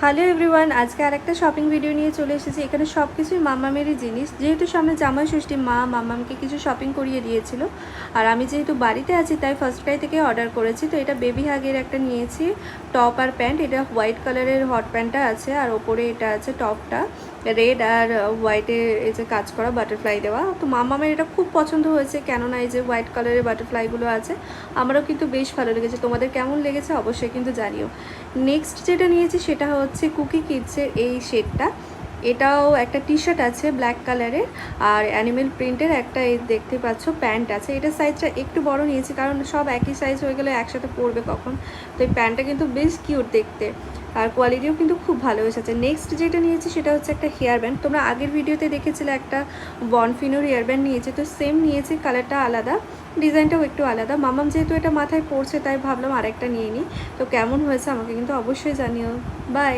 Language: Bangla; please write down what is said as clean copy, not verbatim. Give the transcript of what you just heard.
হ্যালো এভরিওয়ান, আজকে আরেকটা শপিং ভিডিও নিয়ে চলে এসেছি। এখানে সব কিছুই মাম্মামেরই জিনিস। যেহেতু সামনে জামাই ষষ্ঠী, মা মাম্মামকে কিছু শপিং করিয়ে দিয়েছিল, আর আমি যেহেতু বাড়িতে আছি তাই ফার্স্ট ক্রাই থেকে অর্ডার করেছি। তো এটা বেবি হাগের একটা নিয়েছি, টপ আর প্যান্ট। এটা হোয়াইট কালারের হট প্যান্টটা আছে, আর ওপরে এটা আছে টপটা রেড আর হোয়াইটে এই যে কাজ করা বাটারফ্লাই দেওয়া। তো মাম্মামের এটা খুব পছন্দ হয়েছে, কেননা এই যে হোয়াইট কালারের বাটারফ্লাইগুলো আছে, আমারও কিন্তু বেশ ভালো লেগেছে। তোমাদের কেমন লেগেছে অবশ্যই কিন্তু জানিও। নেক্সট যেটা নিয়েছি সেটা হচ্ছে কুকি কিডসের এই শেডটা। এটাও একটা টি শার্ট আছে ব্ল্যাক কালারের, আর অ্যানিমেল প্রিন্টের একটা এই দেখতে পাচ্ছ প্যান্ট আছে। এটা সাইজটা একটু বড় নিয়েছি, কারণ সব একই সাইজ হয়ে গেলে একসাথে পরবে কখন। তো এই প্যান্টটা কিন্তু বেশ কিউট দেখতে, আর কোয়ালিটিও কিন্তু খুব ভালো এসেছে। নেক্সট যেটা নিয়েছি সেটা হচ্ছে একটা হেয়ার ব্যান্ড। তোমরা আগের ভিডিওতে দেখেছিলে একটা বনফিনোর হেয়ার ব্যান্ড নিয়েছি, তো সেম নিয়েছি, কালারটা আলাদা, ডিজাইনটাও একটু আলাদা। মামাম যেহেতু এটা মাথায় পড়ছে তাই ভাবলাম আরেকটা নিয়ে নিই। তো কেমন হয়েছে আমাকে কিন্তু অবশ্যই জানিও। বাই।